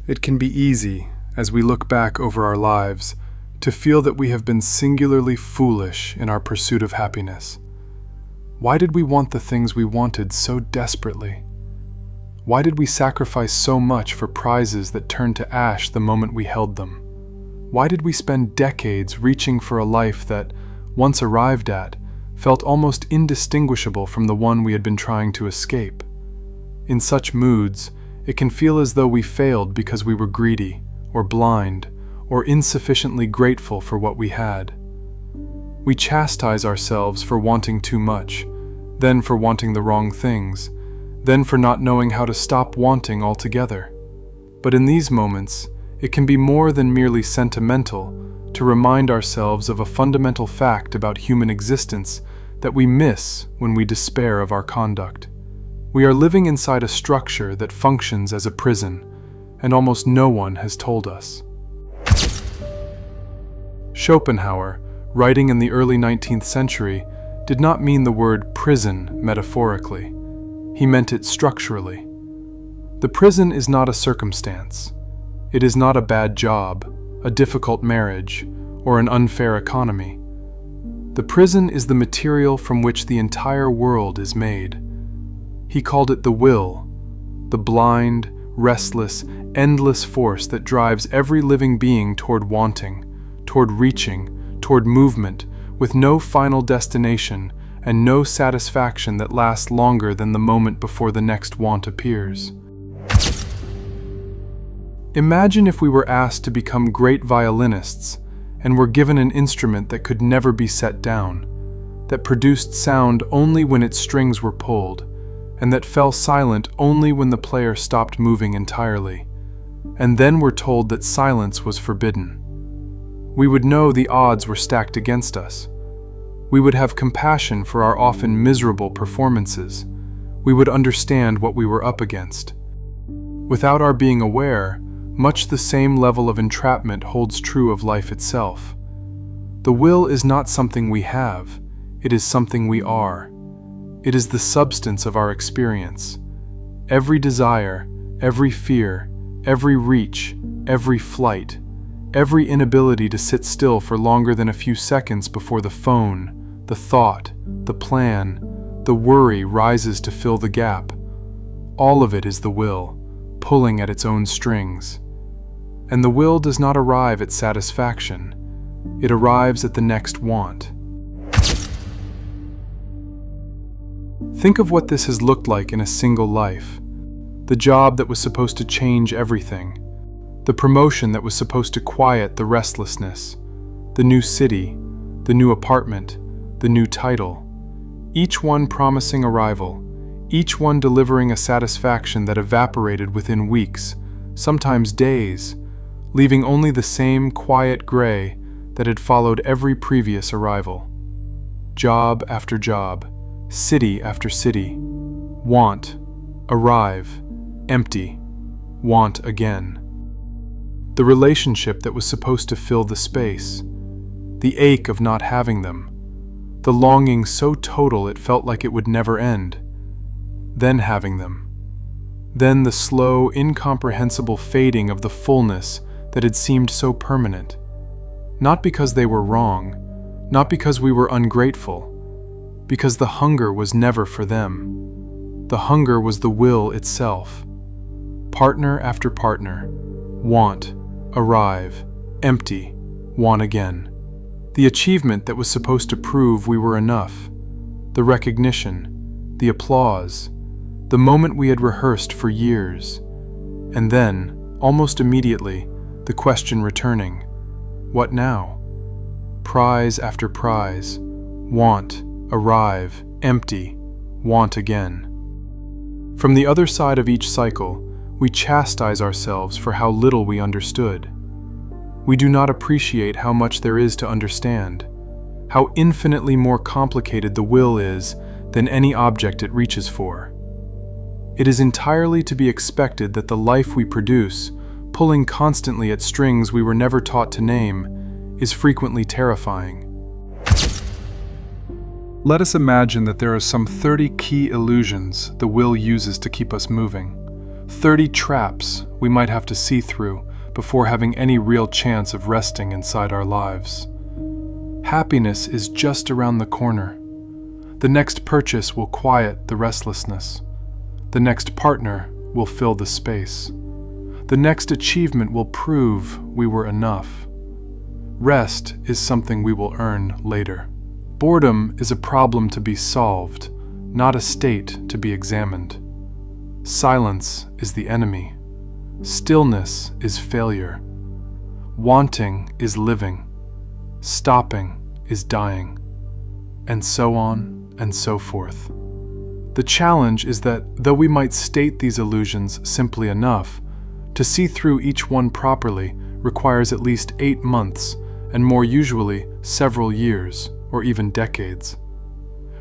It can be easy, as we look back over our lives, to feel that we have been singularly foolish in our pursuit of happiness. Why did we want the things we wanted so desperately? Why did we sacrifice so much for prizes that turned to ash the moment we held them? Why did we spend decades reaching for a life that, once arrived at, felt almost indistinguishable from the one we had been trying to escape? In such moods, it can feel as though we failed because we were greedy, or blind, or insufficiently grateful for what we had. We chastise ourselves for wanting too much, then for wanting the wrong things, then for not knowing how to stop wanting altogether. But in these moments, it can be more than merely sentimental to remind ourselves of a fundamental fact about human existence that we miss when we despair of our conduct. We are living inside a structure that functions as a prison, and almost no one has told us. Schopenhauer, writing in the early 19th century, did not mean the word prison metaphorically. He meant it structurally. The prison is not a circumstance. It is not a bad job, a difficult marriage, or an unfair economy. The prison is the material from which the entire world is made. He called it the will, the blind, restless, endless force that drives every living being toward wanting, toward reaching, toward movement, with no final destination and no satisfaction that lasts longer than the moment before the next want appears. Imagine if we were asked to become great violinists and were given an instrument that could never be set down, that produced sound only when its strings were pulled, and that fell silent only when the player stopped moving entirely, and then were told that silence was forbidden. We would know the odds were stacked against us. We would have compassion for our often miserable performances. We would understand what we were up against. Without our being aware, much the same level of entrapment holds true of life itself. The will is not something we have, it is something we are. It is the substance of our experience. Every desire, every fear, every reach, every flight, every inability to sit still for longer than a few seconds before the phone, the thought, the plan, the worry rises to fill the gap. All of it is the will, pulling at its own strings. And the will does not arrive at satisfaction. It arrives at the next want. Think of what this has looked like in a single life. The job that was supposed to change everything. The promotion that was supposed to quiet the restlessness. The new city, the new apartment, the new title. Each one promising arrival. Each one delivering a satisfaction that evaporated within weeks, sometimes days, leaving only the same quiet gray that had followed every previous arrival. Job after job, city after city, want, arrive, empty, want again. The relationship that was supposed to fill the space, the ache of not having them, the longing so total it felt like it would never end, then having them, then the slow, incomprehensible fading of the fullness that had seemed so permanent, not because they were wrong, not because we were ungrateful, because the hunger was never for them. The hunger was the will itself. Partner after partner, want, arrive, empty, want again. The achievement that was supposed to prove we were enough, the recognition, the applause, the moment we had rehearsed for years, and then, almost immediately, the question returning, what now? Prize after prize, want, arrive, empty, want again. From the other side of each cycle, we chastise ourselves for how little we understood. We do not appreciate how much there is to understand, how infinitely more complicated the will is than any object it reaches for. It is entirely to be expected that the life we produce, pulling constantly at strings we were never taught to name, is frequently terrifying. Let us imagine that there are some 30 key illusions the will uses to keep us moving. 30 traps we might have to see through before having any real chance of resting inside our lives. Happiness is just around the corner. The next purchase will quiet the restlessness. The next partner will fill the space. The next achievement will prove we were enough. Rest is something we will earn later. Boredom is a problem to be solved, not a state to be examined. Silence is the enemy. Stillness is failure. Wanting is living. Stopping is dying. And so on and so forth. The challenge is that though we might state these illusions simply enough, to see through each one properly requires at least 8 months, and more usually several years or even decades.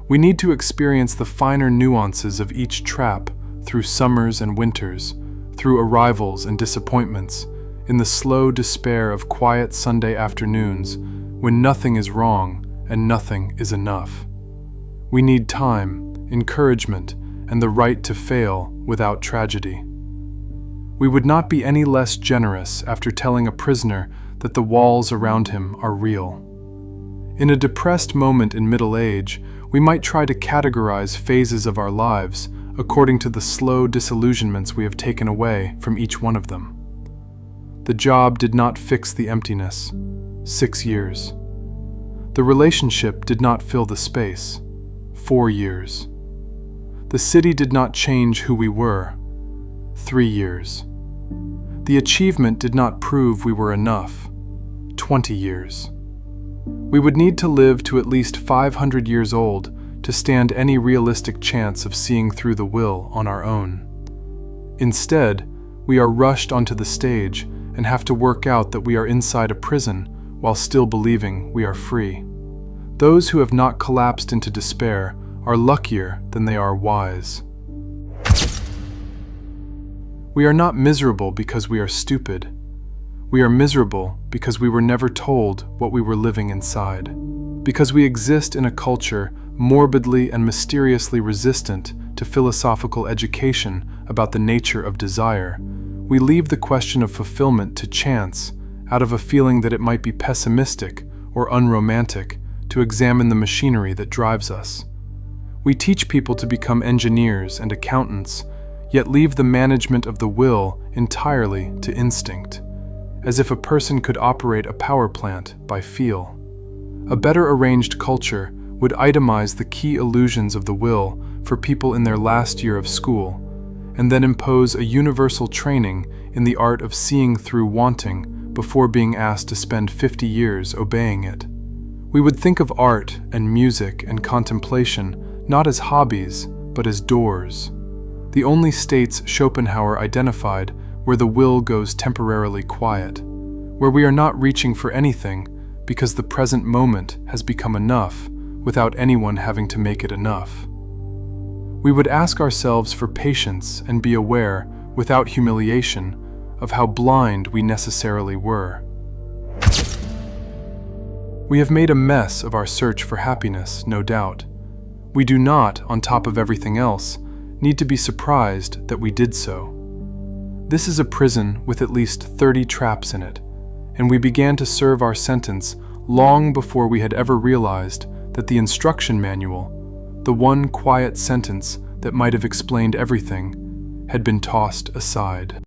We need to experience the finer nuances of each trap through summers and winters, through arrivals and disappointments, in the slow despair of quiet Sunday afternoons when nothing is wrong and nothing is enough. We need time, encouragement, and the right to fail without tragedy. We would not be any less generous after telling a prisoner that the walls around him are real. In a depressed moment in middle age, we might try to categorize phases of our lives according to the slow disillusionments we have taken away from each one of them. The job did not fix the emptiness. 6 years. The relationship did not fill the space. 4 years. The city did not change who we were. 3 years. The achievement did not prove we were enough. 20 years. We would need to live to at least 500 years old to stand any realistic chance of seeing through the will on our own. Instead, we are rushed onto the stage and have to work out that we are inside a prison while still believing we are free. Those who have not collapsed into despair are luckier than they are wise. We are not miserable because we are stupid. We are miserable because we were never told what we were living inside. Because we exist in a culture morbidly and mysteriously resistant to philosophical education about the nature of desire, we leave the question of fulfillment to chance out of a feeling that it might be pessimistic or unromantic to examine the machinery that drives us. We teach people to become engineers and accountants, yet leave the management of the will entirely to instinct, as if a person could operate a power plant by feel. A better arranged culture would itemize the key illusions of the will for people in their last year of school, and then impose a universal training in the art of seeing through wanting before being asked to spend 50 years obeying it. We would think of art and music and contemplation not as hobbies, but as doors, the only states Schopenhauer identified where the will goes temporarily quiet, where we are not reaching for anything because the present moment has become enough without anyone having to make it enough. We would ask ourselves for patience and be aware, without humiliation, of how blind we necessarily were. We have made a mess of our search for happiness, no doubt. We do not, on top of everything else, need to be surprised that we did so. This is a prison with at least 30 traps in it, and we began to serve our sentence long before we had ever realized that the instruction manual, the one quiet sentence that might have explained everything, had been tossed aside.